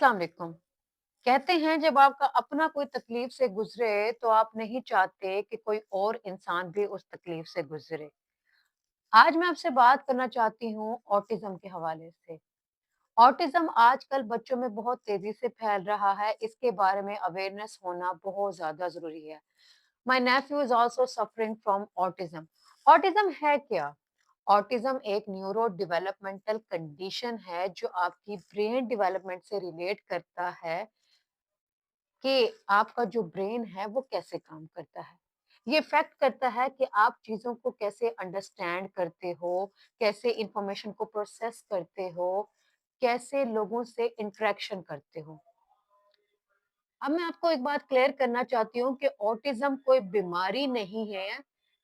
अस्सलाम वालेकुम। कहते हैं जब आपका अपना कोई तकलीफ से गुजरे तो आप नहीं चाहते कि कोई और इंसान भी उस तकलीफ से गुजरे। आज मैं आपसे बात करना चाहती हूँ ऑटिज्म के हवाले से। ऑटिज्म आजकल बच्चों में बहुत तेजी से फैल रहा है। इसके बारे में अवेयरनेस होना बहुत ज्यादा जरूरी है। My Neiphiu is also suffering from autism. Autism है क्या? ऑटिज्म एक न्यूरो डेवलपमेंटल कंडीशन है जो आपकी ब्रेन डेवलपमेंट से रिलेट करता है कि आपका जो ब्रेन है वो कैसे काम करता है। ये इफ़ेक्ट करता है कि आप चीज़ों को कैसे अंडरस्टैंड करते हो, कैसे इन्फॉर्मेशन को प्रोसेस करते हो, कैसे लोगों से इंटरेक्शन करते हो। अब मैं आपको एक बात क्लियर करना चाहती हूँ कि ऑटिज़्म कोई बीमारी नहीं है,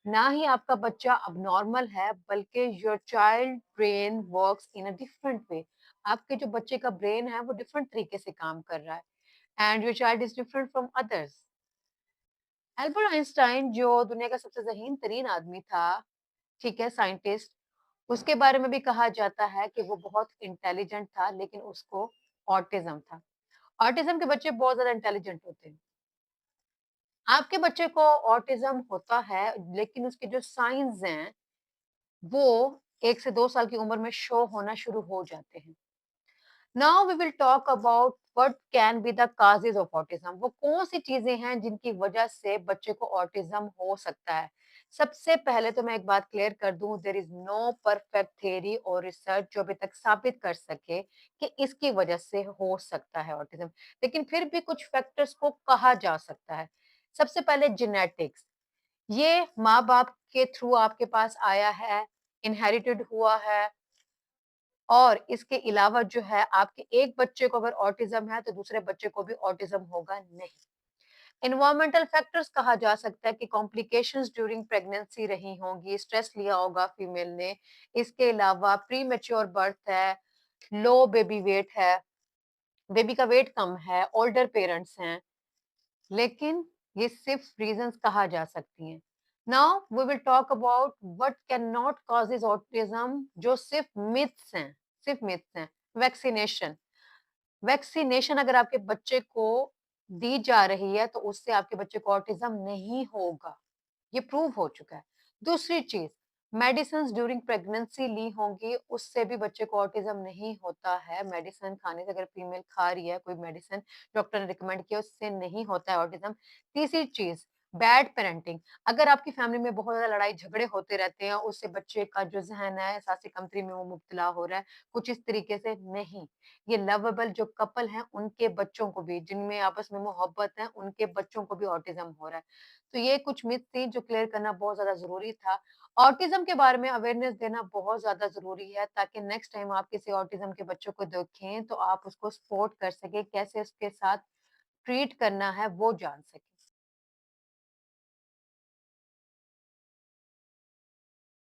ना ही आपका बच्चा अबनॉर्मल है, बल्कि your child brain works in a different way. आपके जो बच्चे का ब्रेन है वो डिफरेंट तरीके से काम कर रहा है। And your child is different from others. Albert Einstein जो दुनिया का सबसे ज़हीन तरीन आदमी था, ठीक है, साइंटिस्ट, उसके बारे में भी कहा जाता है कि वो बहुत इंटेलिजेंट था, लेकिन उसको ऑटिज्म था। ऑटिज्म के बच्चे बहुत ज़्यादा इंटेलिजेंट होते हैं। आपके बच्चे को ऑटिज्म होता है, लेकिन उसके जो साइन्स हैं, वो 1 से 2 साल की उम्र में शो होना शुरू हो जाते हैं। Now we will talk about what can be the causes of autism. वो कौन सी चीजें हैं जिनकी वजह से बच्चे को ऑटिज्म हो सकता है। सबसे पहले तो मैं एक बात क्लियर कर दूं, there is no perfect theory और रिसर्च जो अभी तक साबित कर सके कि इसकी वजह से हो सकता है ऑटिज्म, लेकिन फिर भी कुछ फैक्टर्स को कहा जा सकता है। सबसे पहले जेनेटिक्स। ये माँ बाप के थ्रू आपके पास आया है, इनहेरिटेड हुआ है। और इसके अलावा जो है, आपके एक बच्चे को अगर ऑटिज्म है तो दूसरे बच्चे को भी ऑटिज्म होगा नहीं। एनवायरमेंटल फैक्टर्स कहा जा सकता है कि कॉम्प्लिकेशंस ड्यूरिंग प्रेगनेंसी रही होंगी, स्ट्रेस लिया होगा फीमेल ने। इसके अलावा प्री मेच्योर बर्थ है, लो बेबी वेट है, बेबी का वेट कम है, ओल्डर पेरेंट्स हैं। लेकिन ये सिर्फ रीजंस कहा जा सकती हैं। Now we will talk about what can not causes autism, जो सिर्फ मिथ्स हैं, सिर्फ मिथ्स हैं। वैक्सीनेशन। वैक्सीनेशन अगर आपके बच्चे को दी जा रही है तो उससे आपके बच्चे को ऑटिज्म नहीं होगा, ये प्रूव हो चुका है। दूसरी चीज, मेडिसिन ड्यूरिंग प्रेगनेंसी ली होंगी, उससे भी बच्चे को ऑटिज्म नहीं होता है। मेडिसिन खाने से, अगर फीमेल खा रही है कोई मेडिसिन, डॉक्टर ने रिकमेंड किया, उससे नहीं होता है ऑटिज्म। तीसरी चीज, बैड पेरेंटिंग। अगर आपकी फैमिली में बहुत ज्यादा लड़ाई झगड़े होते रहते हैं, उससे बच्चे का जो जहन है सासी कमतरी में वो मुब्तला हो रहा है, कुछ इस तरीके से नहीं। ये लवेबल जो कपल हैं उनके बच्चों को भी, जिनमें आपस में मोहब्बत है, उनके बच्चों को भी ऑटिज्म हो रहा है। तो ये कुछ मिथ थी जो क्लियर करना बहुत ज़्यादा ज़रूरी था। ऑटिज़्म के बारे में अवेयरनेस देना बहुत ज़्यादा ज़रूरी है, ताकि नेक्स्ट टाइम आप किसी ऑटिज़्म के बच्चों को देखें तो आप उसको सपोर्ट कर सकें, कैसे उसके साथ ट्रीट करना है वो जान सकें।